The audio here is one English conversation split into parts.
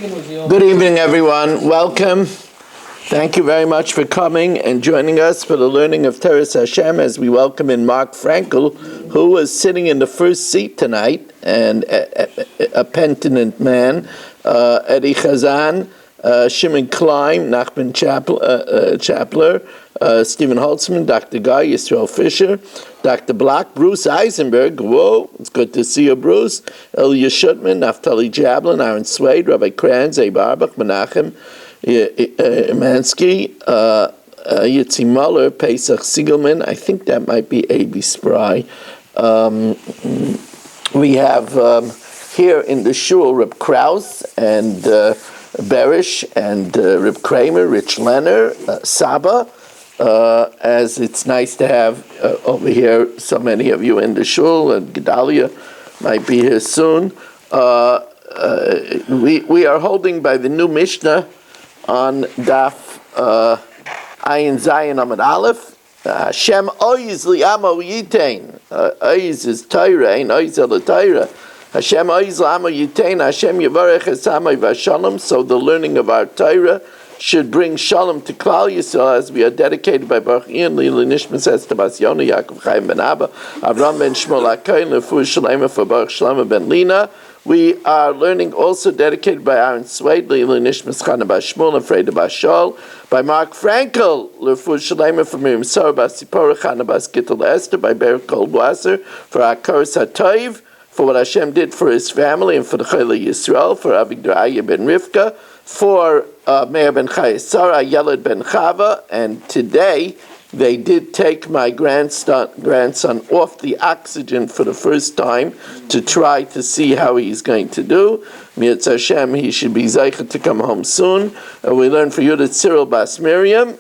Good evening, everyone. Welcome. Thank you very much for coming and joining us for the learning of Teres Hashem as we welcome in Mark Frankel, who was sitting in the first seat tonight, and a penitent man, Eddie Chazan, Shimon Klein, Nachman Chapler, Stephen Holtzman, Dr. Guy, Yisrael Fisher, Dr. Block, Bruce Eisenberg. Whoa, it's good to see you, Bruce. Elia Shutman, Naftali Jablin, Aaron Swade, Rabbi Kranz, Abe Arbach, Menachem Mansky, Yitzi Muller, Pesach Siegelman. I think that might be A.B. Spry. We have here in the shul Reb Krause and Berish and Reb Kramer, Rich Lenner, Saba. As it's nice to have over here so many of you in the shul, and Gedalia might be here soon. We are holding by the new Mishnah on Daf Ayin Zayin Amud Aleph. Hashem oiz li'amo yitain. Oiz is Torah, and oiz el Torah. Hashem oiz li'amo yitain. Hashem yivarech esamay v'shalom. So the learning of our Torah should bring shalom to Klal Yisrael as we are dedicated by Baruch Ian Lili Nishmas Estabas Yona Yaakov Chaim Ben Abba Avram Ben Shmuel Akayin Lefu Shalema for Baruch Shalema Ben Lina. We are learning also dedicated by Aaron Swade Lili Nishmas Chana Bas Shmuel and Freda Bas Shaul, by Mark Frankel Lefu Shalema for Miriam Sarah Bas Sipora Chana Bas Gittel Esther, by Berit Goldwasser for Akaris HaToiv, for what Hashem did for his family and for the Chayla Yisrael, for Avigdor Aya Ben Rivka, for Meir Ben Chayesara, Yeled Ben Chava, and today they did take my grandson off the oxygen for the first time to try to see how he's going to do. Mi'etz Hashem, he should be zeicha to come home soon. We learned for you that Cyril Bas Miriam.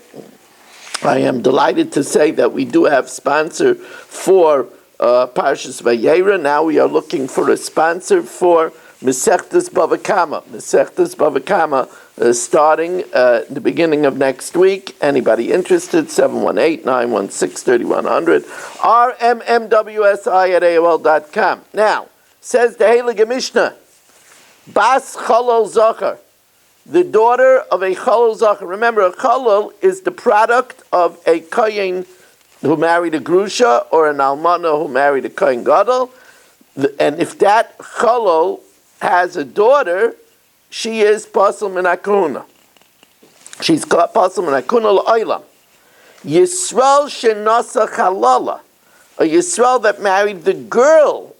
I am delighted to say that we do have sponsor for Parshas Vayera. Now we are looking for a sponsor for Masechtas Bava Kama. Masechtas Bava Kama starting the beginning of next week. Anybody interested? 718-916-3100. rmmwsi@aol.com. Now, says the Heilige Mishnah, Bas Chalol Zachar, the daughter of a Chalol Zachar. Remember, a Chalol is the product of a Kohen who married a Grusha or an Almana who married a Kohen Gadol. And if that Chalol has a daughter, she is Pasal Min HaKahuna. She's Pasal Min HaKahuna L'Olam. Yisrael Shenasa Chalala, a Yisrael that married the girl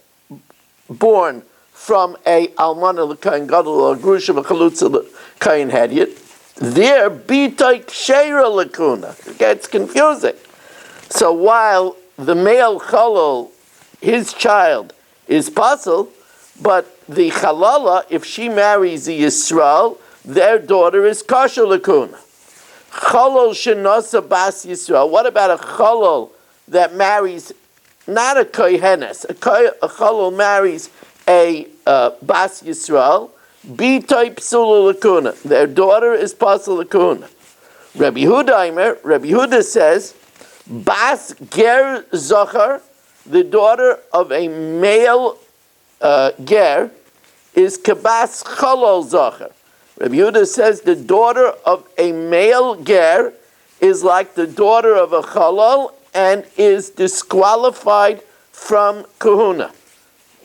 born from a Almana L'Kohen Gadol or a Grusha V'Chalutza L'Kohen Hedyot, there B'Toy Ksheira L'Kahuna. It gets confusing. So while the male Chalal, his child, is Pasal, but the Chalala, if she marries the Yisrael, their daughter is Kasher L'Kahuna. Chalal Shenasa Bas Yisrael. What about a Chalal that marries not a Kohenes? A Chalal marries a Bas Yisrael. B'Toy Psula L'Kahuna. Their daughter is Pasal L'Kahuna. Rabbi Yehuda says, Bas Ger Zachar, the daughter of a male ger, is Kabas Chalol Zachar. Rabbi Yehuda says the daughter of a male ger is like the daughter of a Chalol and is disqualified from Kahuna.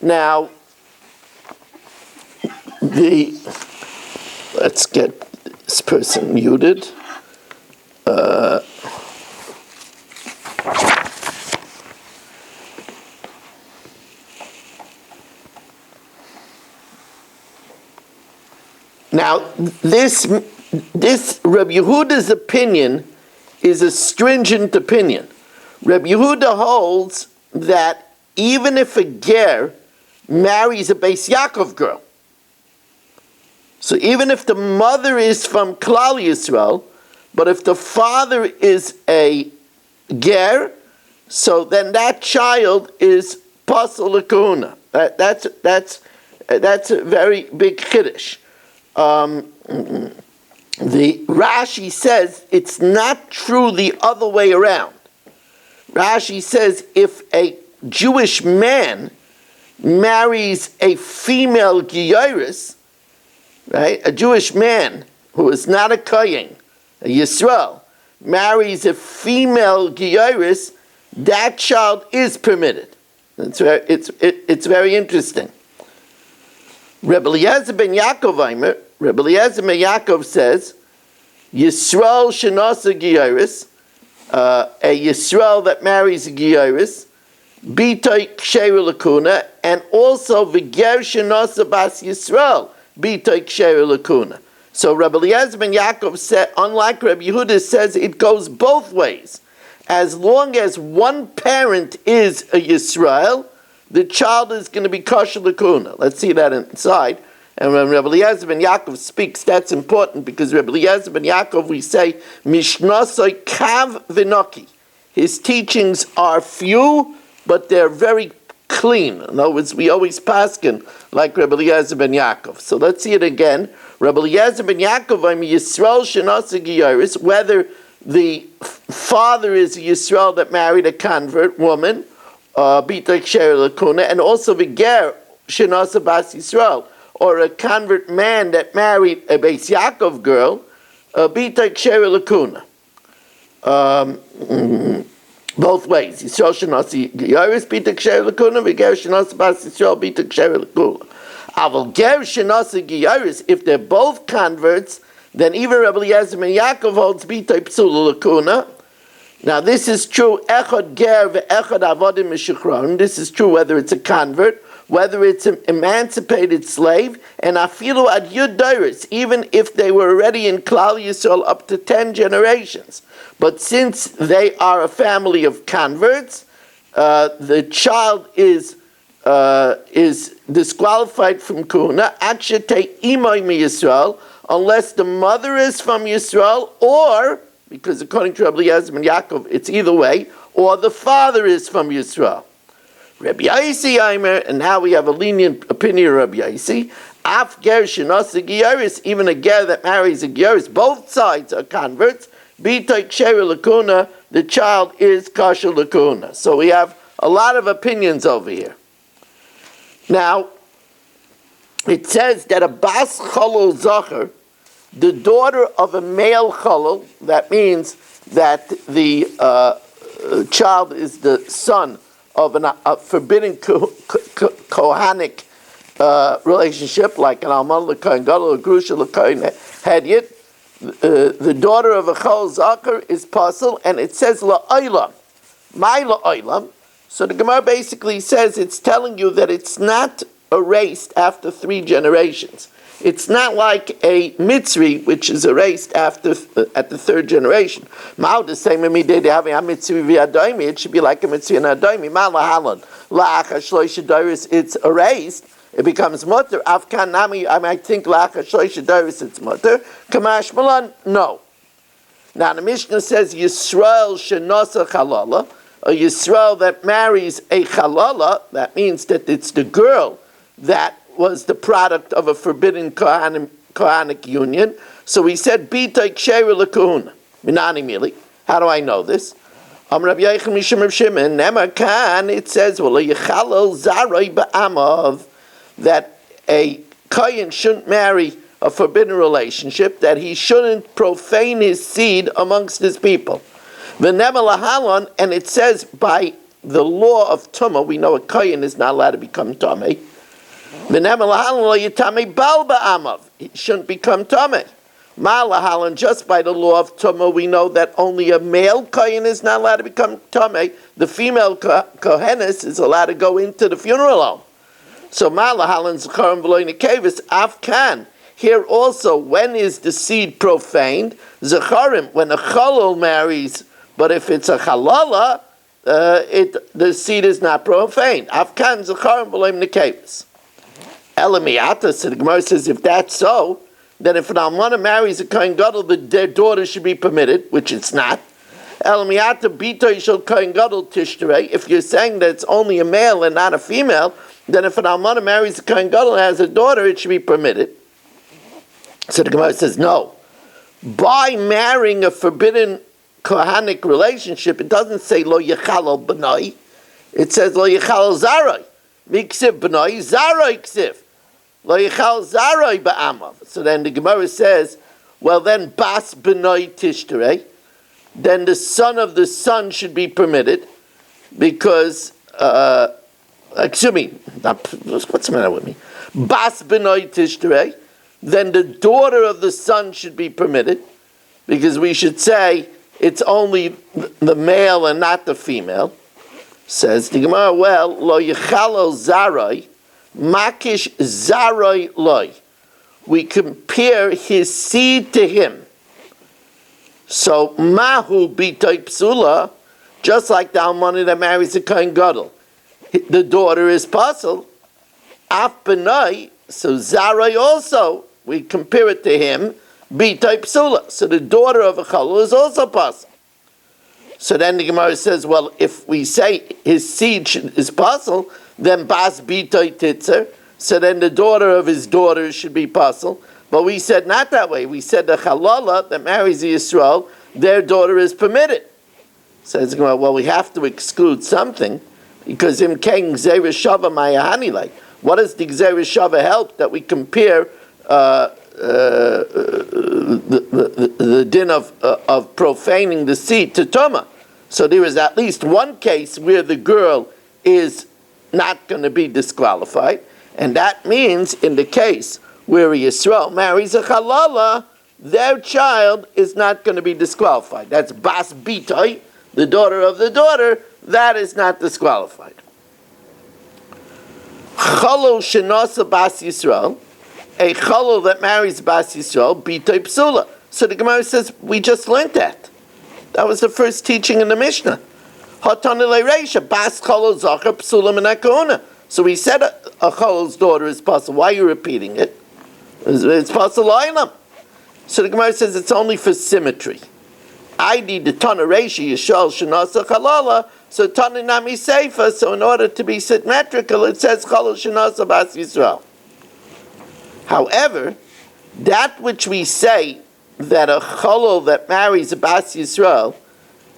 Now, let's get this person muted. Now, this Rabbi Yehuda's opinion is a stringent opinion. Rabbi Yehuda holds that even if a ger marries a Beis Yaakov girl, so even if the mother is from Klal Yisrael, but if the father is a ger, so then that child is Pasal L'Kahuna. That's a very big chiddush. The Rashi says it's not true the other way around. Rashi says if a Jewish man marries a female Giyaris, right? A Jewish man who is not a Kohen, a Yisrael, marries a female Giyaris, that child is permitted. It's very interesting. Rebbe Eliezer ben Yaakov says, Yisrael shenasa Giyaris, a Yisrael that marries a Giyaris, B'toy ksheira lakuna, and also v'ger shenasa bas Yisrael, B'toy ksheira lakuna. So Rabbi Eliezer ben Yaakov said, unlike Rabbi Yehuda, says it goes both ways. As long as one parent is a Yisrael, the child is going to be kosher lakuna. Let's see that inside. And when Rabbi Eliezer ben Yaakov speaks, that's important because Rabbi Eliezer ben Yaakov, we say, Mishnasoi kav v'noki. His teachings are few, but they're very clean. In other words, we always paskin like Rabbi Eliezer ben Yaakov. So let's see it again. Rabbi Eliezer ben Yaakov, I'm Yisrael shenasa giyaris, whether the father is a Yisrael that married a convert woman, bita ksher lakuna, and also the ger shenasa bas Yisrael, or a convert man that married a Beis Yaakov girl, bita ksher lakuna. Both ways. Yisrael shenasi giyaris bita ksher lakuna, the ger shenasa bas Yisrael bita ksher lakuna. Aval ger shenasa giyaris, if they're both converts, then even Rabbi Eliezer ben Yaakov holds b'tay psula lakuna. Now this is true, echad ger ve'echad avodim mishuchron. This is true whether it's a convert, whether it's an emancipated slave, and afilu ad yud dairis, even if they were already in Klal Yisrael up to 10 generations. But since they are a family of converts, the child is disqualified from kuna, akshate imoy mi Yisrael, unless the mother is from Yisrael, or, because according to Rabbi Eliezer ben Yaakov, it's either way, or the father is from Yisrael. Rabbi Yaisi Aimer, and now we have a lenient opinion of Rabbi Yaisi, Af ger shenasa giyaris, even a ger that marries a giyaris, both sides are converts, b'toy ksheira lakuna, the child is kosher lakuna. So we have a lot of opinions over here. Now, it says that a bas chalol zacher, the daughter of a male chalol, that means that the child is the son of a forbidden kohanic relationship, like an alman l'kohen gadol, a grusha l'kohen hedyot. The daughter of a chalol zacher is pasul, and it says la'olam, my la'olam. So the Gemara basically says it's telling you that it's not erased after 3 generations. It's not like a Mitzri, which is erased at the 3rd generation. It should be like a Mitzri and Adoimi. It's erased. It becomes mutter. Afkan nami, I might think it's mutter. Kamash malan, no. Now the Mishnah says Yisrael shenasa chalala, a Yisrael that marries a chalala. That means that it's the girl that was the product of a forbidden Kohanic union. So he said, B'tay ksheira l'kuhuna. Minani mili. How do I know this? Rabbi Yochanan Mishum Rav Shimon, Nemar Kan, it says, well, yechalel zaroi ba'amav, that a Kohen shouldn't marry a forbidden relationship, that he shouldn't profane his seed amongst his people. V'nemar lahalon, and it says by the law of Tumah, we know a Kohen is not allowed to become Tameh. He shouldn't become Tameh. Ma'alahalan, just by the law of Tumah, we know that only a male Kohen is not allowed to become Tameh. The female Kohenes is allowed to go into the funeral home. So Ma'alahalan Zakarim V'lo Nekavis Afkan. Here also, when is the seed profaned? Zakarim, when a Chalal marries, but if it's a Chalala, the seed is not profane. Afkan Zakarim V'lo Nekavis. Elamiyata, so the Gemara says, if that's so, then if an almana marries a Kohen Gadol, their daughter should be permitted, which it's not. Elamiyata bito yishol Kohen Gadol tishterei. If you're saying that it's only a male and not a female, then if an almana marries a Kohen Gadol and has a daughter, it should be permitted. So the Gemara says, no. By marrying a forbidden Kohanic relationship, it doesn't say lo yechalal b'nai. It says lo yechalal zarai. Miksiv b'nai, zarai ksiv. lo yichal zaroi ba'amav. So then the Gemara says, well then bas benoi tishterei, then the son of the son should be permitted, because, excuse me, what's the matter with me? Bas benoi tishterei, then the daughter of the son should be permitted, because we should say it's only the male and not the female. Says the Gemara, well, lo yichalo zarai, makish zarai loy. We compare his seed to him. So mahu b'toy psula, just like the almana that marries a kohen gadol, the daughter is pasul. Af benai, so zarai also, we compare it to him, b'toy psula. So the daughter of a chalul is also pasul. So then the Gemara says, well, if we say his seed is pasul, then bas b'toy titzer, so then the daughter of his daughter should be pasul. But we said not that way. We said the chalala that marries the Yisrael, their daughter is permitted. Says the Gemara, well, we have to exclude something, because im king gzeira shava mayahani, like, what does the gzeira shava help that we compare the din of profaning the seed to Tuma? So there is at least one case where the girl is not going to be disqualified, and that means in the case where a Yisrael marries a Chalala, their child is not going to be disqualified. That's Bas Bitoi, the daughter of the daughter, that is not disqualified. Chalol Shenasa Bas Yisrael, a Chalol that marries Bas Yisrael, Bitoi Psula. So the Gemara says, we just learned that. That was the first teaching in the Mishnah. Hatanile Reisha, Bas Chalol Zachar Psula Menakona. So we said a Chalol's daughter is possible. Why are you repeating it? It's possible. So the Gemara says it's only for symmetry. I need the Tana Reisha Yishal Shenasa Chalala, so Tana Nami Seifa, so in order to be symmetrical, it says Chalal Shenasa Bas Yisrael. However, that which we say that a Chalal that marries a Bas Yisrael,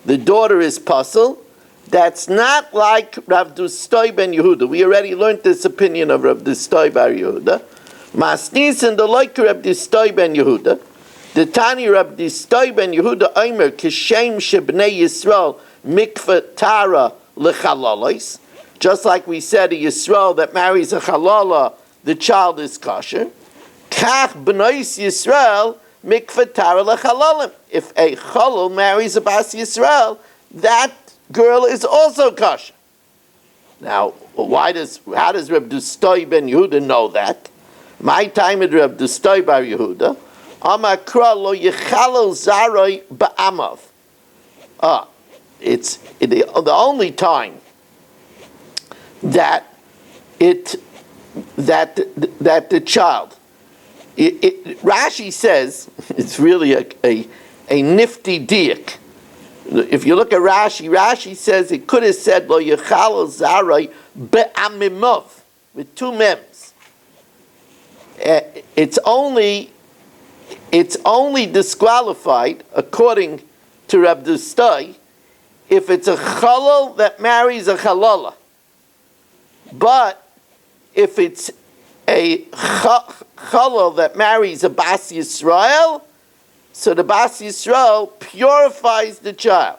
the daughter is pasul, that's not like Rav Dustoi ben Yehuda. We already learned this opinion of Rav Dustoi bar Yehuda. Masnis and the like Rav Dustoi ben Yehuda. The Tani Rav Dustoi ben Yehuda Omer Kishem Shebnei Yisrael Mikveh Tara Lechalalois. Just like we said, a Yisrael that marries a Chalala, the child is kosher. Kach B'nois Yisrael Mikveh Tara Lechalalim. If a Chalal marries a Bas Yisrael, that girl is also kosher. Now, how does Reb Dustoi ben Yehuda know that? My time at Reb Dustoi bar Yehuda, Amakra lo yechalel zaroi ba'amav. It's the only time that the child. Rashi says it's really a nifty diak. If you look at Rashi says it could have said lo yechalel zaroi be'amimov with two mems. It's only disqualified according to Reb Dustoi if it's a chalal that marries a chalala. But if it's a chalal that marries a Bas Yisrael, so the Bas Yisrael purifies the child.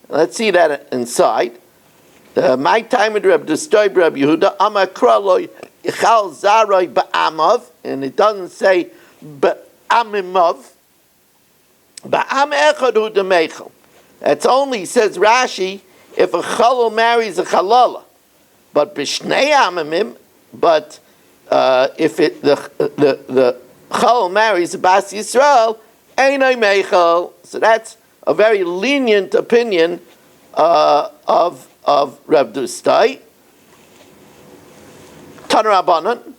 Let's see that inside. My time with Reb Dustoi Reb Yehuda, Amakra lo yichal zaroi ba'amav, and it doesn't say ba'amimov. Ba'am echad hu demechel. That's only, says Rashi, if a chalal marries a chalala. But b'shnei amimim, but if the chalal marries a Bas Yisrael, einay mechel. So that's a very lenient opinion of Reb Dustoi. Tanrabanan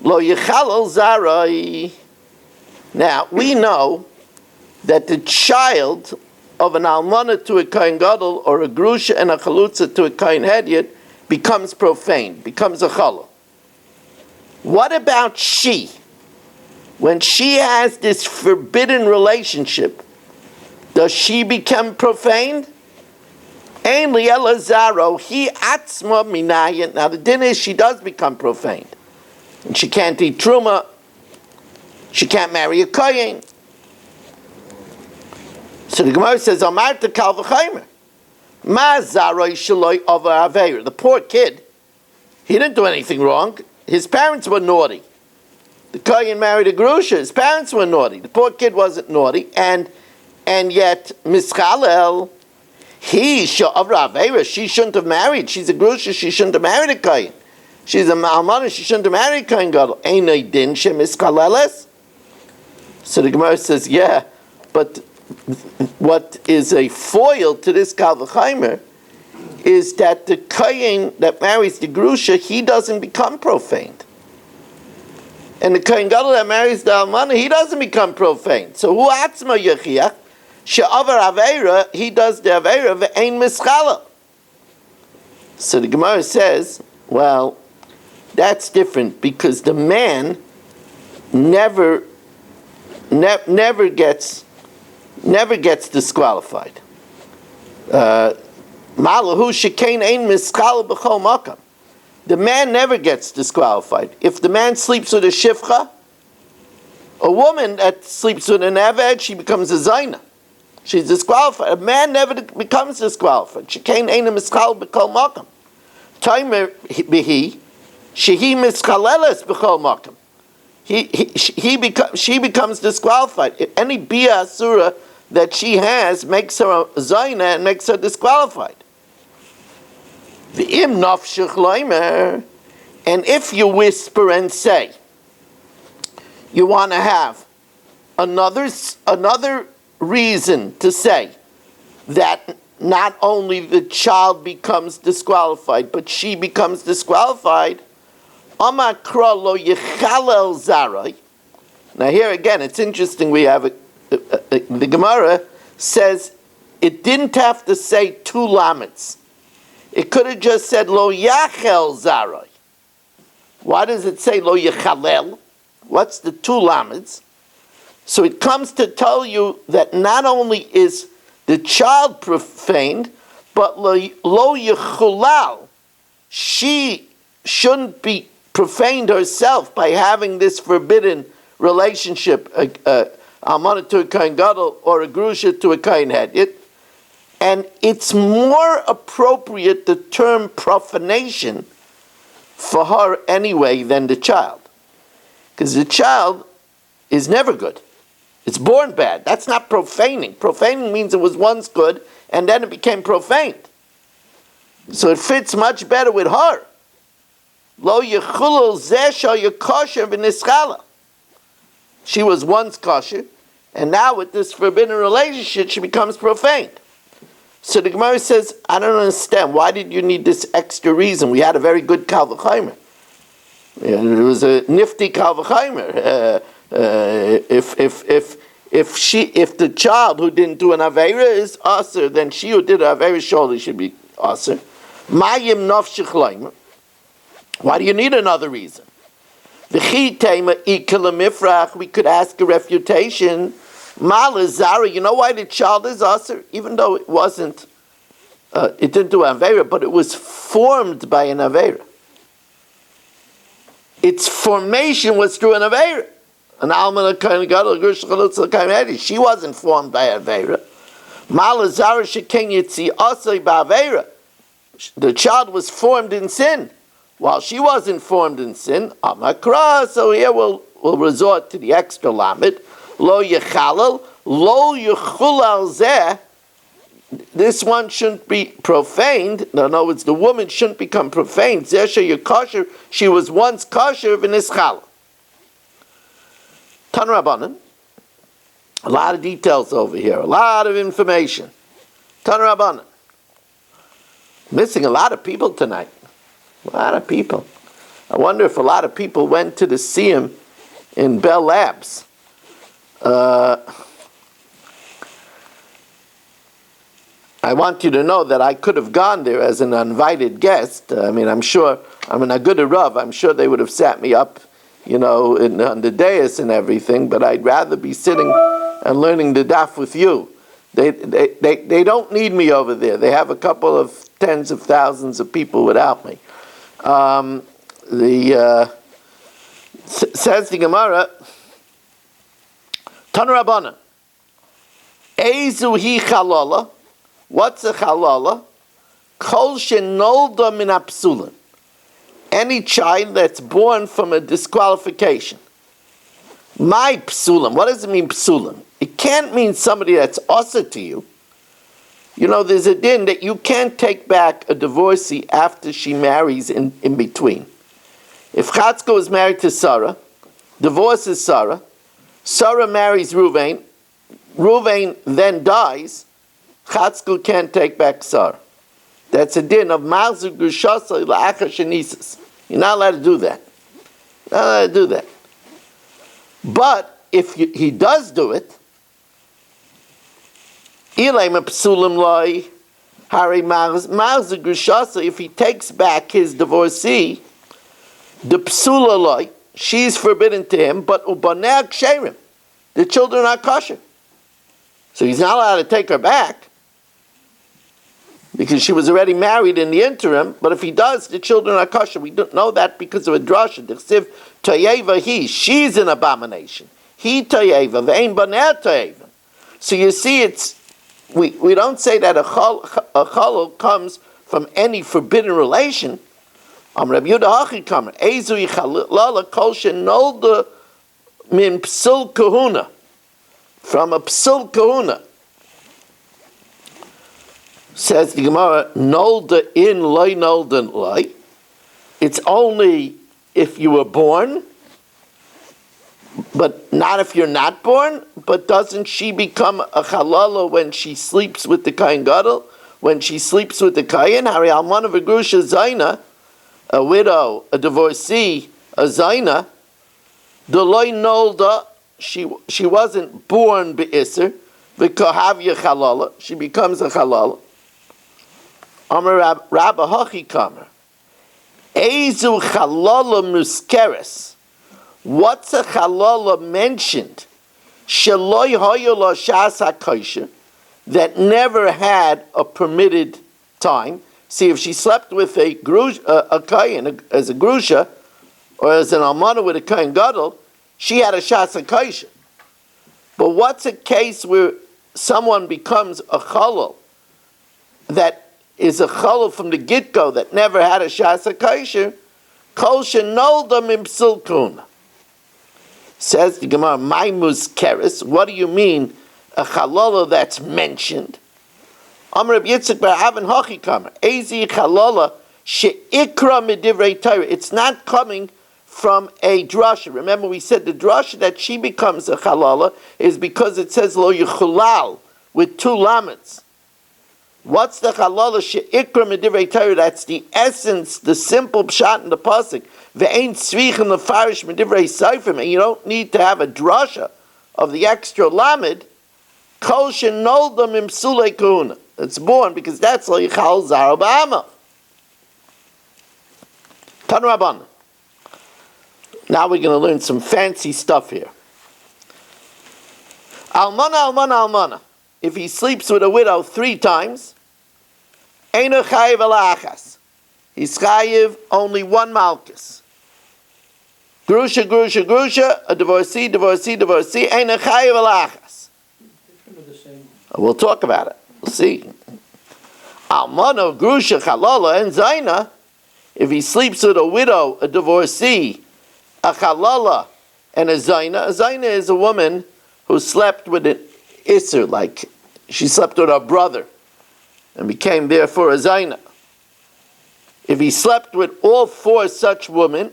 lo yichalal zarai. Now we know that the child of an almana to a kohen gadol, or a grusha and a chalutza to a kohen hedyot, becomes profane, becomes a challah. What about she? When she has this forbidden relationship, does she become profane? Ein li'elazaro, he atzma minayin. Now the din is she does become profane. And she can't eat truma. She can't marry a kohen. So the Gemara says, Amarta kal v'chaymer. Ma zaroi shaloi ava aveir. The poor kid, he didn't do anything wrong. His parents were naughty. The kohen married a grusha. His parents were naughty. The poor kid wasn't naughty. And yet, mischalel, he sha'avra aveira. She shouldn't have married. She's a grusha. She shouldn't have married a kohen. She's a ma'almana. She shouldn't have married a kohen gadol. Einay din she mischaleles. So the Gemara says, yeah, but what is a foil to this kal v'chaymer is that the kohen that marries the grusha, he doesn't become profaned. And the kohen gadol that marries the almana, he doesn't become profaned. So hu atzma yechiach, she'avar aveira, he does the aveira ve'ein mischala. So the Gemara says, well, that's different because the man never gets disqualified. Malahu shekain ein mischala b'chol makam. The man never gets disqualified. If the man sleeps with a shifcha, a woman that sleeps with an aved, she becomes a zayna. She's disqualified. A man never becomes disqualified. Shekain ein mischala b'chol makam. Taimer bihi shehi mischaleles b'chol makam. She becomes disqualified. If any bia asura that she has makes her a zayna and makes her disqualified. V'im nafshich loimer, and if you whisper and say you want to have another reason to say that not only the child becomes disqualified but she becomes disqualified. Amakra lo yechalel zarai. Now here again, it's interesting. We have the Gemara says it didn't have to say two lamets. It could have just said lo yachel zarai. Why does it say lo yechalel? What's the two lamets? So it comes to tell you that not only is the child profaned, but lo yechulal, she shouldn't be profaned herself by having this forbidden relationship, almana to a kohen gadol or a grusha to a kohen head. And it's more appropriate, the term profanation, for her anyway than the child. Because the child is never good. It's born bad. That's not profaning. Profaning means it was once good and then it became profaned. So it fits much better with her. Lo yechulul zeh shel kosher v'nischala. She was once kosher, and now with this forbidden relationship, she becomes profaned. So the Gemara says, I don't understand. Why did you need this extra reason? We had a very good kal v'chaymer. It was a nifty kal v'chaymer. If the child who didn't do an aveira is aser, then she who did an aveira surely should be aser. Mayim nafshich loimer. Why do you need another reason? We could ask a refutation. Malazara, you know why the child is aser? Even though it wasn't, it didn't do an avera, but it was formed by an avera. Its formation was through an avera. An almana kohen gadol grush chalutz l'kohen head. She wasn't formed by avera. Malazara sheken yitzi asay ba'avera. The child was formed in sin. While she wasn't formed in sin, amakra. So here we'll resort to the extra lamed. Lo yechalal, lo yechulal zeh. This one shouldn't be profaned. No, it's the woman shouldn't become profaned. Zeh she kosher. She was once kosher v'nischal. Tan Rabbanan. A lot of details over here. A lot of information. Tan Rabbanan. Missing a lot of people tonight. A lot of people. I wonder if a lot of people went to the Siyum in Bell Labs. I want you to know that I could have gone there as an invited guest. I'm a good Rav. I'm sure they would have sat me up, on the dais and everything. But I'd rather be sitting and learning the daf with you. They don't need me over there. They have a couple of tens of thousands of people without me. Says the Gemara, Tan Rabbana, Ezu hi chalala. What's a chalala? Kol shenolda min apsulin. Any child that's born from a disqualification. My psulim. What does it mean, psulim? It can't mean somebody that's usher to you. You know, there's a din that you can't take back a divorcee after she marries in between. If Chatzko is married to Sarah, divorces Sarah, Sarah marries Ruvain, Ruvain then dies, Chatzko can't take back Sarah. That's a din of Malzuk Gushasa La'achar Shenisis. You're not allowed to do that. You're not allowed to do that. But if he does do it, if he takes back his divorcee, the psula loy, she's forbidden to him, but ubaneh ksherim, the children are kosher. So he's not allowed to take her back because she was already married in the interim. But if he does, the children are kosher. We don't know that because of a drasha. D'chsiv tayeva he, she's an abomination. He tayeva ve'ein baneh tayeva. So you see, it's we don't say that a chalal comes from any forbidden relation. Rabbi Yehuda Hachi Kamer Ezu Yichalala Kol Shenolda Min Psul Kahuna, from a Psul Kahuna. Says the Gemara, Nolda in Loi Nolda Loi. It's only if you were born, but not if you're not born. But doesn't she become a halala when she sleeps with the Kain Gadol? When she sleeps with the Kain? Hari Alman of Grusha Zaina, a widow, a divorcee, a Zaina, the Loi Nolda, she wasn't born be'isr, v'kohavya halala, she becomes a halala. Amar Rabba Hachi Kamer, Ezu halala muskeres. What's a halala mentioned? Sheloi hoyola shas hakosher, that never had a permitted time. See, if she slept with a kayin as a grusha, or as an almana with a kayin gadol, she had a shas hakosher. But what's a case where someone becomes a chalal that is a chalal from the get-go that never had a shas hakosher? Kol shenolda mipsul kuna. Says the Gemara, my muskeres. What do you mean a chalala that's mentioned? Amar Rabbi Yitzchak bar Avin Hachi Kamer Ezi chalala sheikra midivrei Torah. It's not coming from a drasha. Remember, we said the drasha that she becomes a chalala is because it says lo yichulal with two lamets. What's the chalala sheikra midivrei Torah? That's the essence, the simple pshat in the pasuk. Ve'ein tzrichen lefarish midivrei seifrim, and you don't need to have a drasha of the extra lamed. Kol shenolda mimsulei kahuna. It's born because that's lo yichal zara ba'ama. Tan Rabban. Now we're going to learn some fancy stuff here. Almana, almana, almana. If he sleeps with a widow 3 times, eino chayiv ala achas. He's chayiv only 1 malchus. Grusha, grusha, grusha, a divorcee, divorcee, divorcee, eino chayiv ala achas. We'll talk about it. We'll see. Almana, grusha, chalala, and zaina. If he sleeps with a widow, a divorcee, a chalala, and a zaina is a woman who slept with an isser, like she slept with her brother and became therefore a zaina. If he slept with all 4 such women,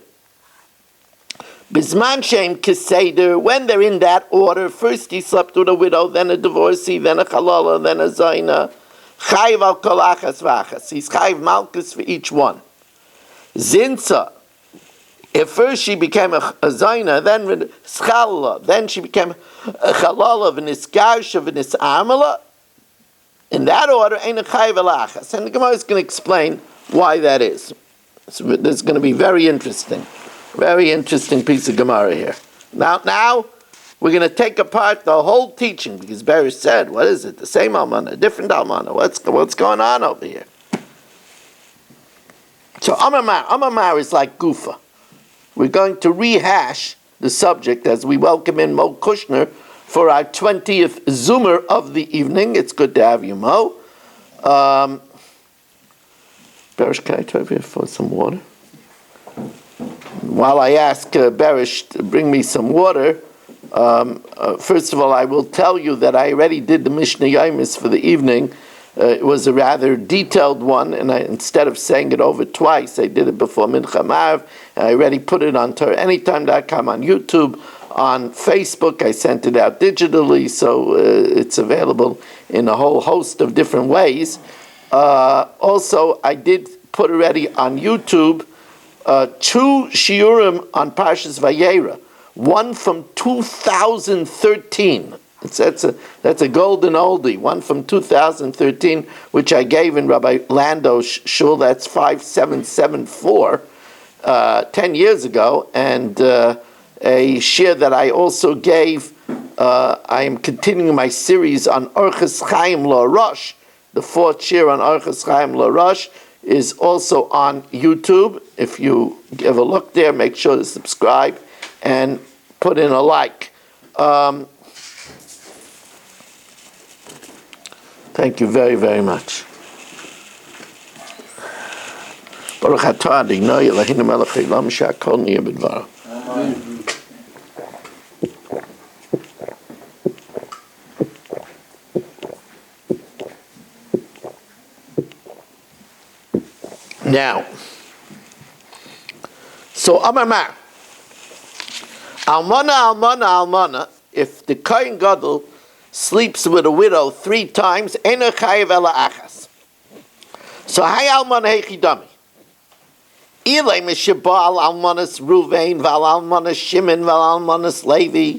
bisman shem keseder, when they're in that order, first he slept with a widow, then a divorcee, then a chalala, then a zaina, chayiv al kol achas v'achas. He's chayiv malchus for each one. Zinsa, if first she became a zaina, then schalala, then she became a chalala, v'nisgarsha, v'nis'amala, in that order, ain't a chayiv alachas. And the Gemara is going to explain why that is. So this is going to be very interesting piece of Gemara here. Now we're going to take apart the whole teaching, because Barry said, what is it? The same almana, a different almana. What's going on over here? So Amar is like Gufa. we're going to rehash the subject as we welcome in Mo Kushner for our 20th Zoomer of the evening. It's good to have you, Mo. Berish, can I try for some water? While I ask Berish to bring me some water, first of all, I will tell you that I already did the Mishnah Yomis for the evening. It was a rather detailed one, and instead of saying it over twice, I did it before Mincha Ma'ariv, and I already put it on TorahAnytime.com, on YouTube, on Facebook. I sent it out digitally, so it's available in a whole host of different ways. Also, I did put already on YouTube 2 shiurim on Parshas Vayera, one from 2013. That's a golden oldie, one from 2013, which I gave in Rabbi Lando's shul. That's 5774, 10 years ago, and a shir that I also gave. I am continuing my series on Orchos Chaim LaRosh. The 4th shir on Orchos Chaim LaRosh is also on YouTube. If you give a look there, make sure to subscribe and put in a like. Thank you very, very much. Baruch atah Adonai Eloheinu melech haolam she'akol niyeh b'dvaro. Now, so Amar Almana, if the Kohen Gadol sleeps with a widow 3 times, Eino chayev ela achas. So hay almana hechidami. Ilay mishabal almanas Ruvain, val almanas Shimon, val almanas Levi.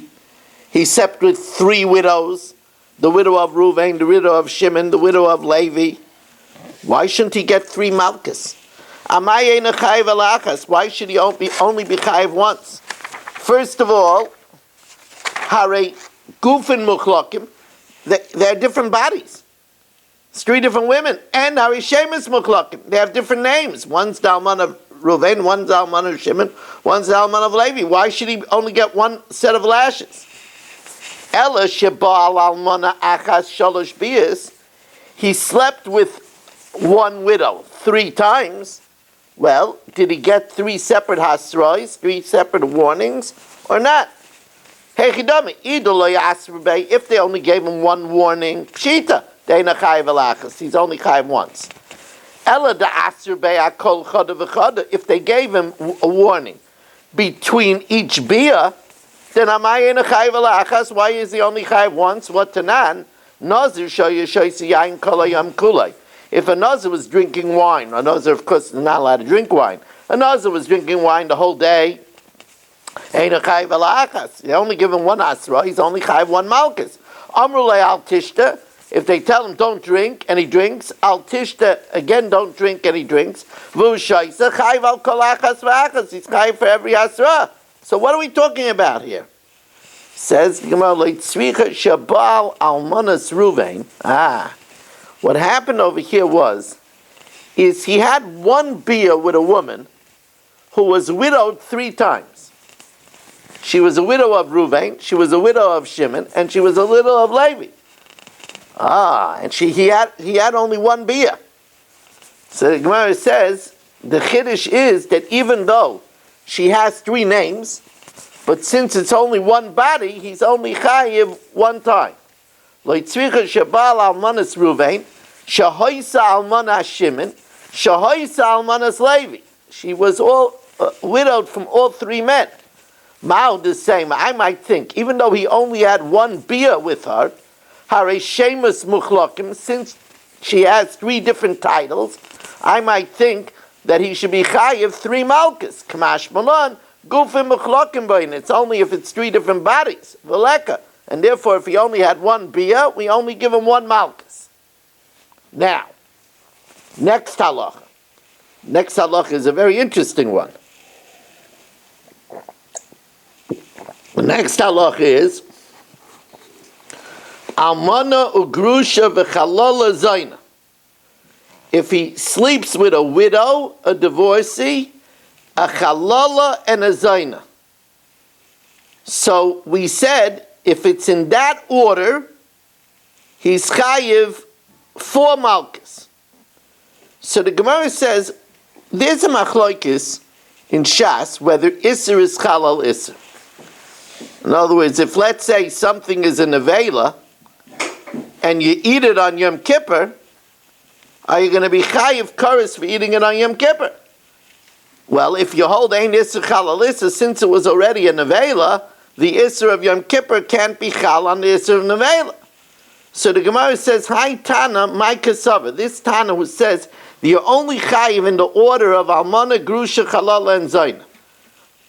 He slept with 3 widows, the widow of Ruvain, the widow of Shimon, the widow of Levi. Why shouldn't he get 3 malchus? Amay eino chayev ela achas. Why should he only be chayev once? First of all, Hare Gufin Muchlakim, they're different bodies. It's 3 different women. And Hare Shemus Muchlakim, they have different names. One's the alman of Ruvain, one's the alman of Shimon, one's the alman of Levi. Why should he only get 1 set of lashes? Ela Sheba'al Almana Achas Shalosh Bias, he slept with 1 widow 3 times. Well, did he get 3 separate hasrois, 3 separate warnings, or not? If they only gave him 1 warning, pshita, he's only chayiv once. If they gave him a warning between each bia, then why is he only chayiv once? What tanan? Nazir yain kolayam kulay. If a Nazir was drinking wine, a Nazir, of course, is not allowed to drink wine. A Nazir was drinking wine the whole day. They only give him 1 asra. He's only chayiv 1 malchus. Amrulay al tishta. If they tell him don't drink and he drinks, al tishta again don't drink and he drinks. V'ushaisa chayiv al kol achas v'achas. He's chayiv for every asra. So what are we talking about here? Says Gemara leitzricha shabal almanas Ruvain. What happened over here is he had 1 bia with a woman who was widowed 3 times. She was a widow of Ruvain, she was a widow of Shimon, and she was a widow of Levi. And he had only 1 bia. So the Gemara says the chiddush is that even though she has 3 names, but since it's only 1 body, he's only chayiv 1 time. Loitzricha shabal almanas Ruvain, shahoisa almanas Shimon, shahoisa almanas Levi. She was all widowed from all 3 men. Mao the same. I might think, even though he only had 1 bia with her, Hare Shemus Muchlakim, since she has 3 different titles, I might think that he should be chayiv 3 malchus. Kamash Malan, Gufim Muchlakim Bain. It's only if it's 3 different bodies. Veleka. And therefore, if he only had 1 bia, we only give him 1 malchus. Now, next halacha. Next halacha is a very interesting one. The next halacha is Almana ugrusha v'chalola zayna. If he sleeps with a widow, a divorcee, a chalala, and a zayna. So we said, if it's in that order, he's chayiv 4 malchus. So the Gemara says, there's a machlokes in Shas, whether Isser is Chalal Isser. In other words, if let's say something is a nevela, and you eat it on Yom Kippur, are you going to be chayiv kares for eating it on Yom Kippur? Well, if you hold Ein Isser Chalal Isser, since it was already a nevela, the Isser of Yom Kippur can't be chal on the Isser of nevela. So the Gemara says, Hi Tana, my kasava. This Tana who says, you're only chayiv in the order of almana, grusha, chalala, and zayna.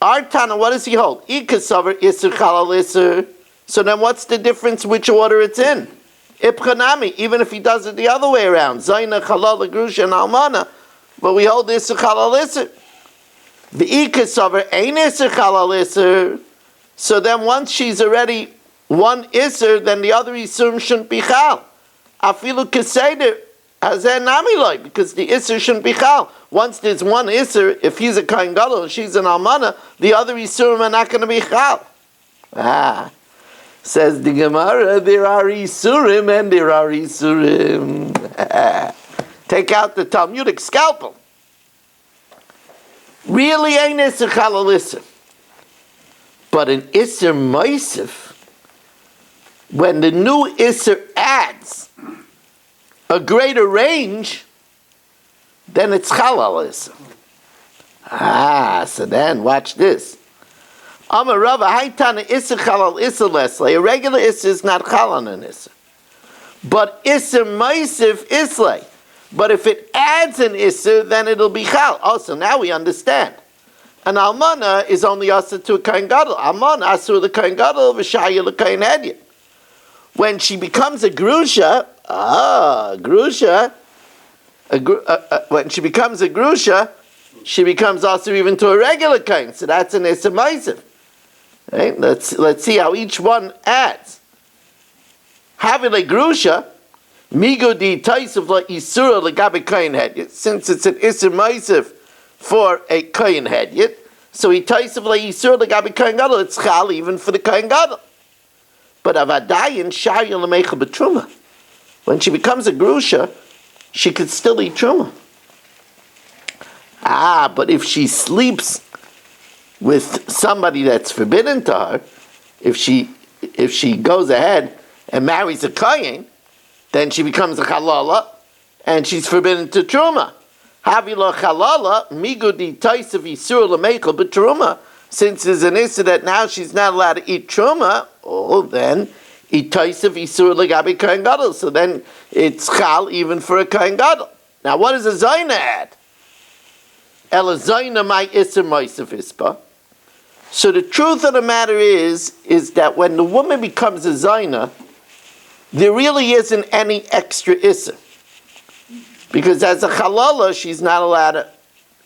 Our Tana, what does he hold? Ikasavar, Isser, Chalal, Isser. So then what's the difference which order it's in? Ipchanami, even if he does it the other way around. Zayna, Chalala, Grusha, and Almana. But we hold Isser, Chalal, Isser. The Ikasavar ain't Isser, Chalal, Isser. So then once she's already one Isser, then the other Isser shouldn't be Chal. Afilu Keseder, Hazen Namiloi, because the Isser shouldn't be Chal. Once there's one Isser, if he's a Kohen Gadol and she's an Almana, the other Isurim are not going to be Chal. Says the Gemara, there are Isurim and there are Isurim. Take out the Talmudic scalpel. Really ain't Isser Chalal Isser. But an Isser Moisef, when the new Isser adds a greater range, then it's Chalal Isser. So then, watch this. Amar Rava, Haitana Isser Chalal Isser Leslie. A regular Isser is not Chalal an Isser. But Isser Moisef Islay. But if it adds an Isser, then it'll be Chal. Also, now we understand. An Almana is only Asur to a Kohen Gadol. Almana Asur the Kohen Gadol, V'shaya the Kohen Hedya. When she becomes a Grusha, when she becomes a Grusha, she becomes also even to a regular Kohen. So that's an Isser Moisef. Right? Let's see how each one adds. Havile Grusha, Migo di Taisif la Isura legabe Kohen Hedyet. Since it's an Isser Moisef for a Kohen Hedyet, so he Taisif la Isura legabe Kohen Gadol, it's Chal even for the Kohen Gadol. But Avadayin Shari Lamecha Betruma. When she becomes a Grusha, she could still eat Truma. But if she sleeps with somebody that's forbidden to her, if she goes ahead and marries a Kohen, then she becomes a Chalala, and she's forbidden to Truma. Havila Chalala, Migudi Taisav Isur Lamecha Betruma. Since there's an issue that now she's not allowed to eat Truma, then Itaisav Isur Legabi Kohen Gadol. So then it's Chal even for a Kohen Gadol. Now what does a Zayna add? Ela Zayna my Isur Moisef Ispa. So the truth of the matter is that when the woman becomes a Zayna, there really isn't any extra Isser. Because as a Chalala, she's not allowed to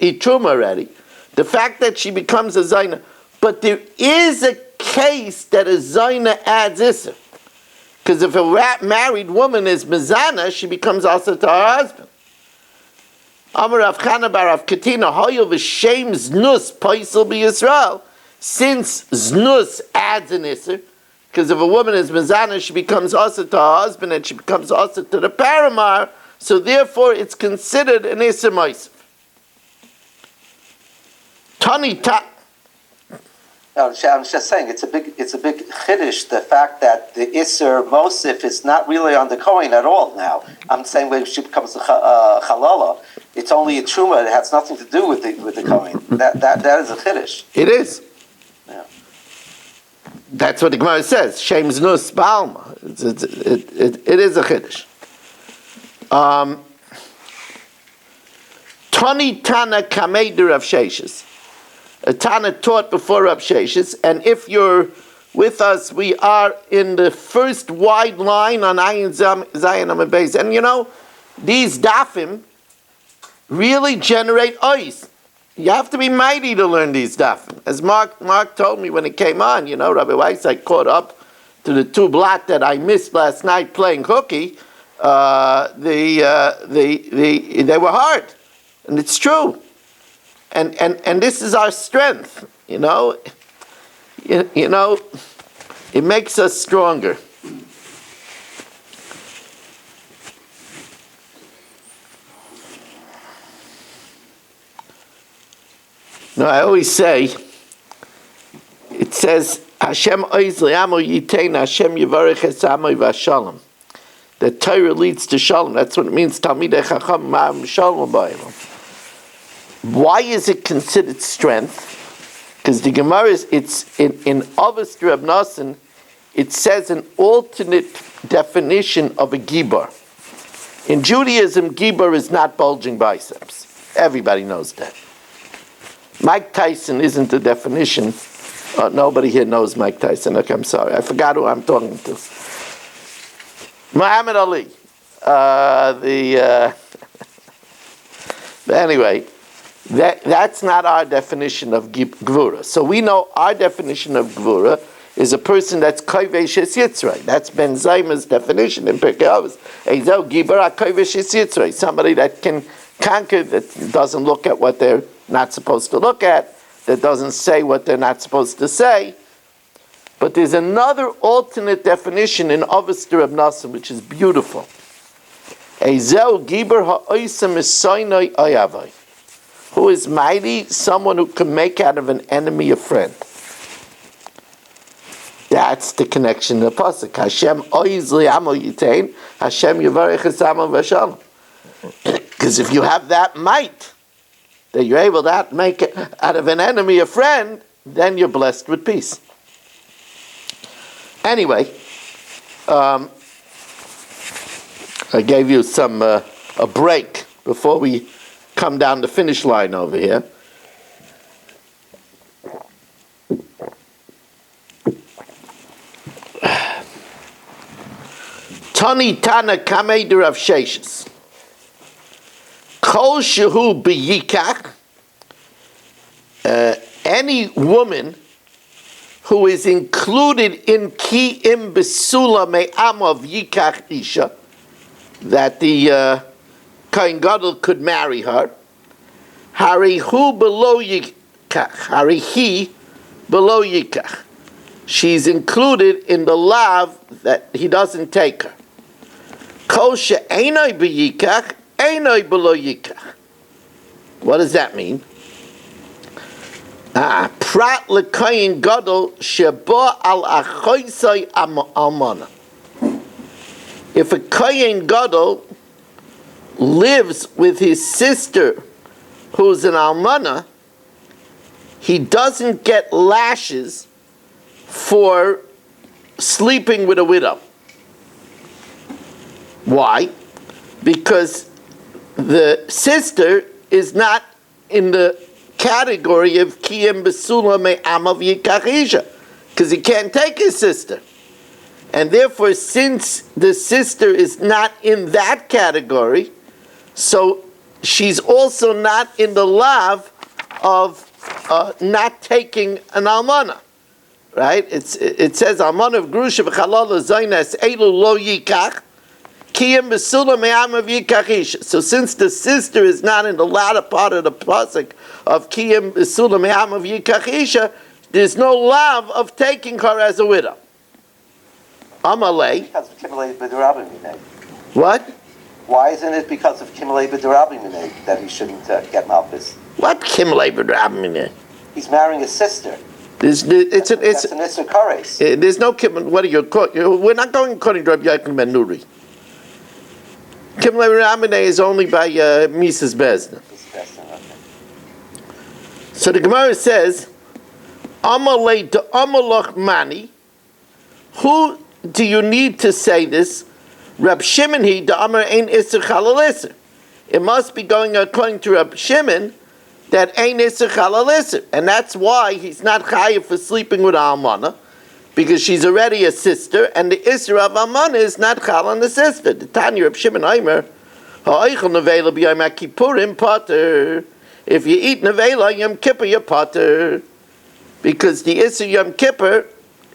eat Truma already. The fact that she becomes a Zayna, but there is a case that a Zayna adds Isser. Because if a married woman is Mizana, she becomes also to her husband. Amar Rav Chana bar Rav Katina, Hoyo v'shem Znus Paisel b'Yisrael. Since Znus adds an Isser, because if a woman is Mizana, she becomes also to her husband, and she becomes also to the Paramar, so therefore it's considered an Isser Moisef. Tani ta. No, I'm just saying it's a big chiddush, the fact that the Isser Mosif is not really on the Kohen at all now. I'm saying when she becomes a Chalala, it's only a Truma. It has nothing to do with the Kohen. That is a chiddush. It is. Yeah. That's what the Gemara says. Shem Znus Balma. It is a chiddush. Tani Tana Kamei Rav Sheshes. A Tana taught before Rav Sheshes, and if you're with us, we are in the first wide line on Ayin Zayin Amud Beis. And you know, these dafim really generate ois. You have to be mighty to learn these dafim. As Mark told me when it came on, you know, Rabbi Weiss, I caught up to the 2 blot that I missed last night playing hooky. They were hard, and it's true. And this is our strength, you know. You know, it makes us stronger. No, I always say, it says, Hashem oiz li'amo yitein, Hashem yivarech es amo v'shalom. The Torah leads to shalom. That's what it means, Talmidei Chacham ma'am shalom ba'elam. Why is it considered strength? Because the Gemara it's in Avos Reb Nosson, it says an alternate definition of a gibor. In Judaism, gibor is not bulging biceps. Everybody knows that. Mike Tyson isn't the definition. Nobody here knows Mike Tyson. Okay, I'm sorry. I forgot who I'm talking to. Muhammad Ali. But anyway, that's not our definition of gvura. So we know our definition of gvura is a person that's kovesh es yitzray. That's Ben Zayma's definition in Pirkei Avos. Ezo gibor kovesh es yitzray. Somebody that can conquer, that doesn't look at what they're not supposed to look at, that doesn't say what they're not supposed to say. But there's another alternate definition in Avos Reb Nosson, which is beautiful. Ezel gibor ha'oisem esoinoi oyavai. Who is mighty? Someone who can make out of an enemy a friend. That's the connection to the pasuk. Hashem oiz li'amo yitein, Hashem yivarech es amo v'shalom. Because if you have that might, that you're able to make out of an enemy a friend, then you're blessed with peace. Anyway, I gave you a break before we come down the finish line over here. Tani Tana Kamei de Rav Sheshes. Kol shehu b'yikach, any woman who is included in ki im besula me'am of yikach isha, that the Kohen Gadol could marry her, hari hu below yikach, hari he below yikach. She's included in the lav that he doesn't take her. Kol she'enoi b'yikach, Einoi below yikach. What does that mean? Prat lekoyin gadol sheba al achoisai almana. If a koyin gadol lives with his sister who's an almana, he doesn't get lashes for sleeping with a widow. Why? Because the sister is not in the category of kiyem besula me'am of yikach, because he can't take his sister. And therefore, since the sister is not in that category, so she's also not in the lav of not taking an almana. Right? It says, almana of grusha v'chalala zaynas elu lo yikach, so since the sister is not in the latter part of the pasuk of Kiyem Besula Me'am of Yikachisha, there's no love of taking her as a widow. Amalei. Because of Kimelei B'Derabim Minei. What? Why isn't it because of Kimelei B'Derabim Minei that he shouldn't get Malchus? What Kimelei B'Derabim Minei? He's marrying his sister. That's an Issur Kares. There's no Kim. What are you? We're not going according to Rabbi Yaakov Ben Nuri. Kimelei B'Derabim is only by Mrs. Bezna. So the Gemara says, Amalei to Amalach Mani. Who do you need to say this? Rab Shimon he the Amar Ein Issur Chalal Issur. It must be going according to Rab Shimon that Ein Issur Chalal Issur, and that's why he's not chayav for sleeping with Almana, because she's already a sister, and the Issur of Almana is not chal on the sister. The Tanya Rab Shimon Aimer, Ha'oichel nevela b'yom HaKippurim pater. If you eat nevela Yom Kippur, you're pater, because the Issur Yom Kippur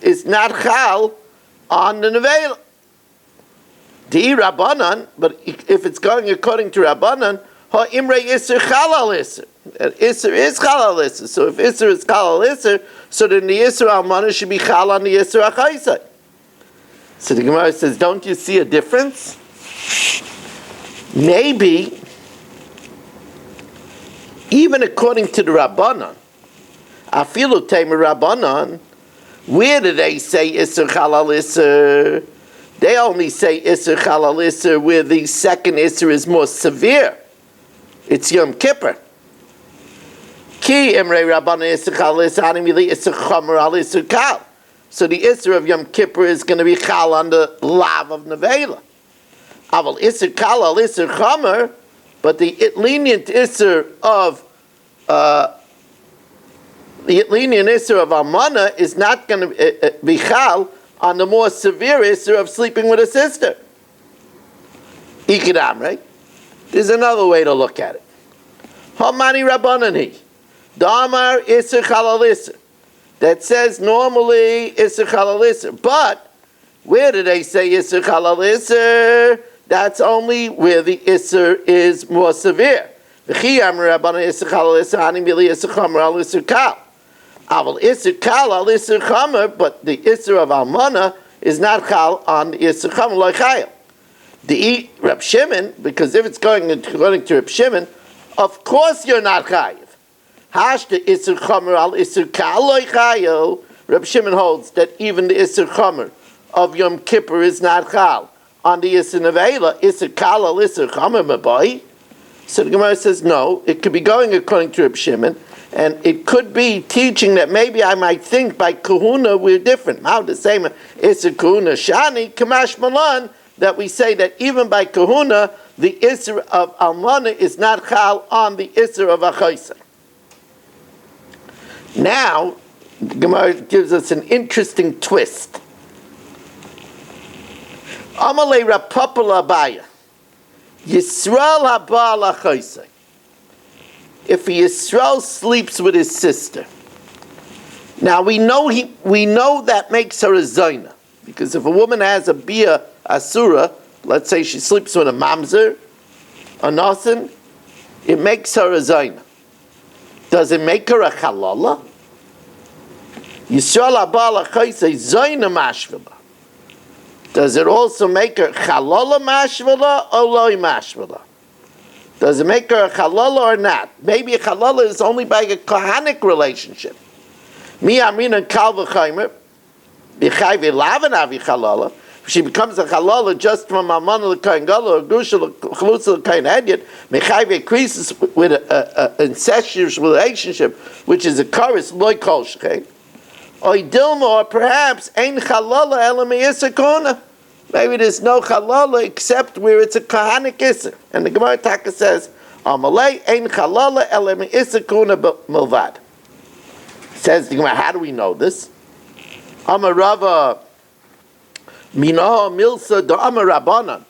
is not chal on the nevela. The Rabbanan, but if it's going according to Rabbanan, ha'imrei Issur chalal Issur. That Isser is Chal al Isser. So if Isser is Chal al Isser, so then the Isser Almana should be Chal on the Isser Achaisai. So the Gemara says, don't you see a difference? Maybe, even according to the Rabbanan, Afilu Tamer Rabbanan, where do they say Isser Chal al Isser? They only say Isser Chal al Isser where the second Isser is more severe. It's Yom Kippur. Ki Emrei Rabbanan Isser Chal al Isser Hanimili Isser Chomer al Isser Kal. So the Isser of Yom Kippur is going to be Chal on the Lav of Nevela. Aval Isser Kal al Isser Chomer, but the lenient Isser of Almana is not going to be Chal on the more severe Isser of sleeping with a sister. Ikidam, right? There's another way to look at it. Hamani Rabbanani. Damar Isser Chal al Isser. That says normally Isser Chal al Isser. But where do they say Isser Chal al Isser? That's only where the Isser is more severe. V'chiyam Rabbanani Isser Chal al Isser Hanim Bili Isser Chomer al Isser Kal. Aval Isser Kal al Isser Chomer, but the Isser of Almana is not Chal on the Isser Chomer like Chayil. The Reb Shimon, because if it's going according to Reb Shimon, of course you're not Chayiv. Hashta Isser Chomer al Isser Kal like Chayil. Reb Shimon holds that even the Isser Chomer of Yom Kippur is not Chal on the Isser Nevela. Isser Kal al Isser Chomer Mabai. So the Gemara says no. It could be going according to Reb Shimon. And it could be teaching that maybe I might think by kahuna we're different. How the same Isser kahuna shani kamash malan, that we say that even by kahuna the Isser of almana is not chal on the Isser of achaisa. Now the Gemara gives us an interesting twist. Amalei rapapala abaya Yisrael haba achaisa. If a Yisrael sleeps with his sister, now we know that makes her a zayna, because if a woman has a bia asura, let's say she sleeps with a mamzer, a nasan, it makes her a zayna. Does it make her a halala? Yisrael abala chayse zayna mashvila. Does it also make her halala mashvila or loy mashvila? Does it make her a halala or not? Maybe a halala is only by a kahanic relationship. Mi amina kal v'chaymer, b'chayve lavan avi halala. If she becomes a halala just from a man l'kain gala or grusha l'chalutza l'kain hedyet, b'chayve increases with an incestuous relationship, which is a chorus loy kol shchein. Oy dilma, or perhaps ein halala ela me'isa kona. Maybe there's no halala except where it's a kahanic isser. And the Gemara Taka says, Amalei ein halala ele me'isser kuna milvad. Says the Gemara, how do we know this? Amarava minaha milsa da amarabanan.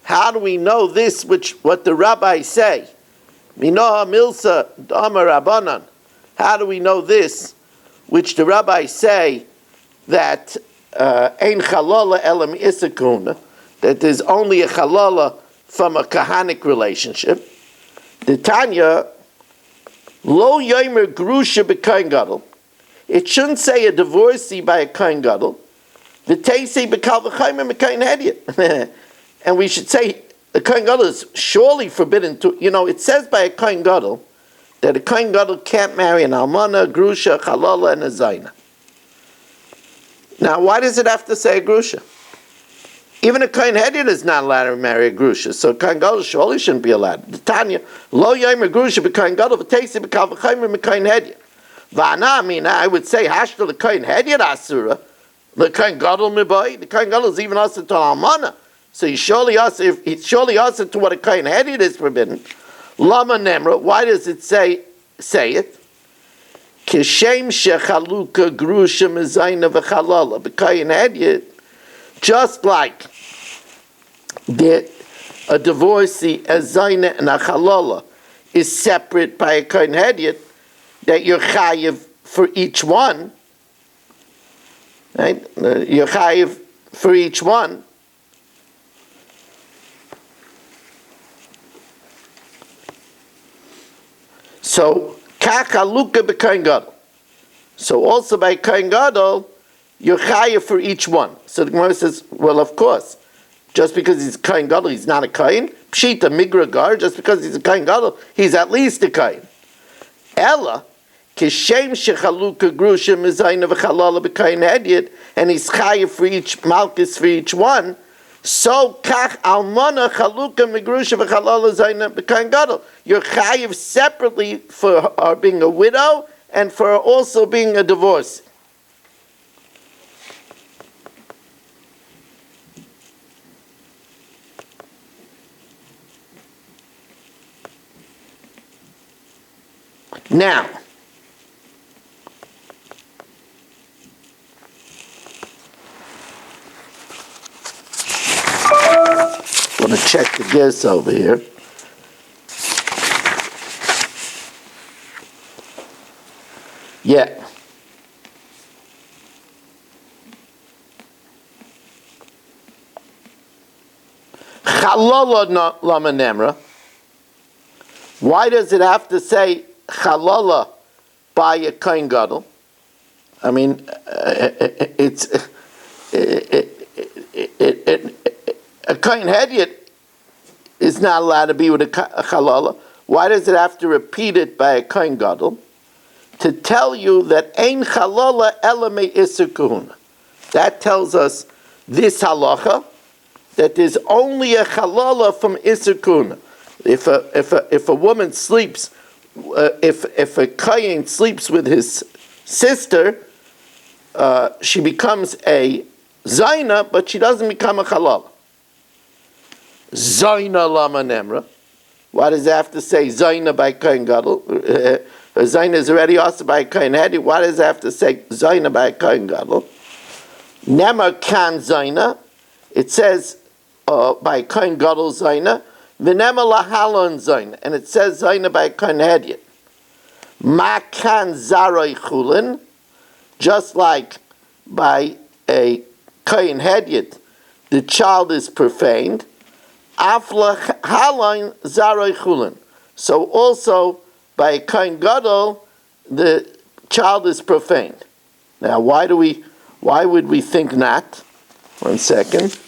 How do we know this, what the rabbis say? Minaha milsa da amarabanan. How do we know this, which the rabbis say that ein chalala elam isakuna, that there's only a chalala from a kahanic relationship. The Tanya, lo yomer grusha b'kain gadol. It shouldn't say a divorcee by a kain gadol. The teisei b'kal v'chaymer b'kain hedyet. And we should say a kain gadol is surely forbidden to. It says by a kain gadol that a kain gadol can't marry an almana, grusha, chalala, and a zayna. Now, why does it have to say a grusha? Even a kohen hedyot is not allowed to marry a grusha, so a kohen gadol surely shouldn't be allowed. The Tanya, lo yomer grusha b'kohen gadol v'teisi b'kal v'chaymer b'kohen hedyot. V'ana, I would say hashta l'kohen hedyot asura, l'kohen gadol mibai. The kohen gadol is even also to almana, so he's surely also to what a kohen hedyot is forbidden. Lama nemra. Why does it say it? Kishem shechaluka grusha mezayna v'chalala b'kayin hedyot, just like a divorcee, a zayna and a chalala is separate by a kayin hedyot, that you're chayiv for each one, right? You're chayiv for each one. So, kach haluka b'kohen gadol. So also by kohen gadol, you're chayav for each one. So the Gemara says, well, of course, just because he's a kohen gadol, he's not a kohen. Pshita migra gar, just because he's a kohen gadol, he's at least a kohen. Ella, kishem shechaluka grushim mizayna v'chalala b'kohen hedyet, and he's chayav for each malchus for each one. So kach almana chaluka migrusha v'chalala zayna b'kohen gadol. You're chayav separately for being a widow and for also being a divorce. Now, I'm going to check the guess over here. Yeah. Chalala lama nemra. Why does it have to say chalala by a kohen gadol? I mean, it's a kohen hedyot is not allowed to be with a chalala. Why does it have to repeat it by a kohen gadol? To tell you that ein chalala ela me iser kahuna. That tells us this halacha, that there's only a chalala from iser kahuna. If a woman sleeps, if a kohen sleeps with his sister, she becomes a zayna, but she doesn't become a chalala. Zayna lama nemra. Why does it have to say zayna by kohen gadol? Zayna is already also by kohen hedyot. Why does it have to say zayna by kohen gadol? Nemar kan zayna. It says by kohen gadol zayna. V'nemar lahalon zayna, and it says zayna by kohen hedyot. Ma kan zaroi chulin, just like by a kohen hedyot, the child is profaned. Afla halon zaroi chulin. So also by a kohen gadol, the child is profaned. Now, why would we think not? 1 second.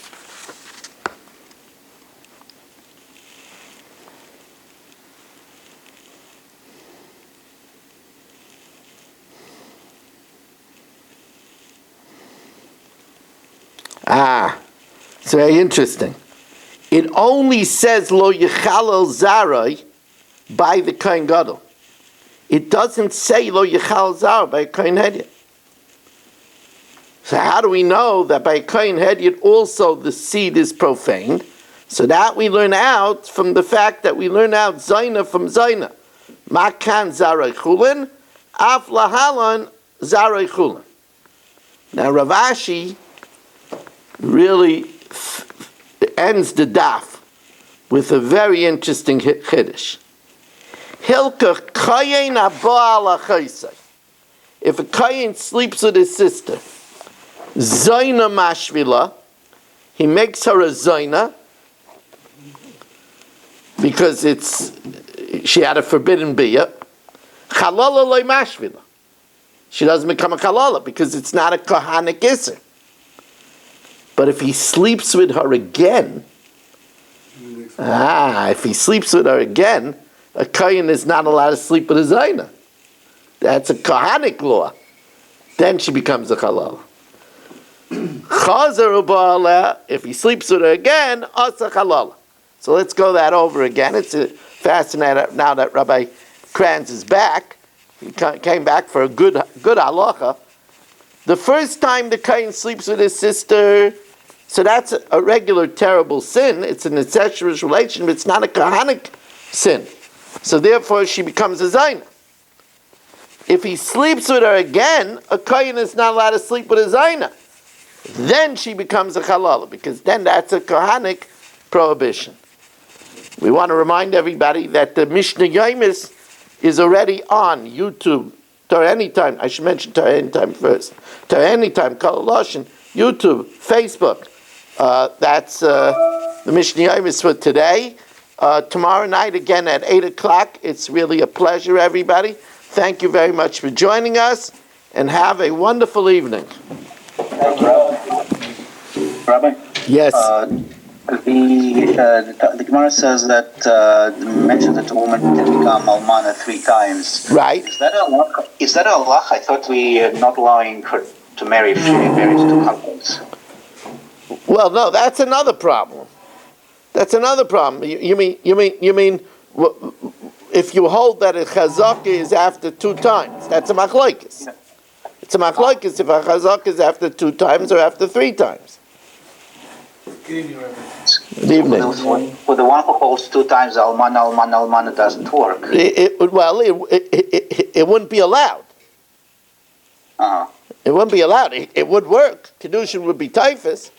It's very interesting. It only says lo yechalel zarai by the kohen gadol. It doesn't say lo yechalel zarai by kohen hedyot. So how do we know that by kohen hedyot also the seed is profaned? So that we learn out from the fact that we learn out zayna from zayna. Makan zarai chulin, af lahalan zarai chulin. Now Rav Ashi really ends the daf with a very interesting chiddush. Hilka kayin abal achaysay. If a kayin sleeps with his sister, zayna mashvila, he makes her a zayna because she had a forbidden biyah. Chalala loy mashvila. She doesn't become a chalala because it's not a kahanic iser. But if he sleeps with her again, if he sleeps with her again, a kohen is not allowed to sleep with a zayna. That's a kahanic law. Then she becomes a halal. Chazer uba'aleh, if he sleeps with her again, asa halal. So let's go that over again. It's fascinating now that Rabbi Kranz is back. He came back for a good halacha. The first time the kohen sleeps with his sister, so that's a regular terrible sin. It's an incestuous relation, but it's not a kahanic sin. So therefore, she becomes a zayna. If he sleeps with her again, a kohen is not allowed to sleep with a zayna. Then she becomes a halal, because then that's a kahanic prohibition. We want to remind everybody that the Mishnah Yomi is already on YouTube. Torah Anytime. I should mention Torah Anytime first. Torah Anytime, Kol Lashon, YouTube, Facebook. That's the Mishnah Yomi for today. tomorrow night again at 8 o'clock. It's really a pleasure, everybody. Thank you very much for joining us, and have a wonderful evening. Rabbi? Yes. The Gemara says that mentions that a woman can become almana 3 times. Right. Is that a halach? I thought we are not allowing her to marry if she marries 2 husbands. Well, no, that's another problem. That's another problem. You mean if you hold that a chazaka is after 2 times, that's a machlokes. Yeah. It's a machlokes if a chazaka is after 2 times or after 3 times. Good evening. For the one who holds 2 times almana doesn't work. It wouldn't be allowed. Uh-huh. It wouldn't be allowed. It would work. Kiddushin would be typhus,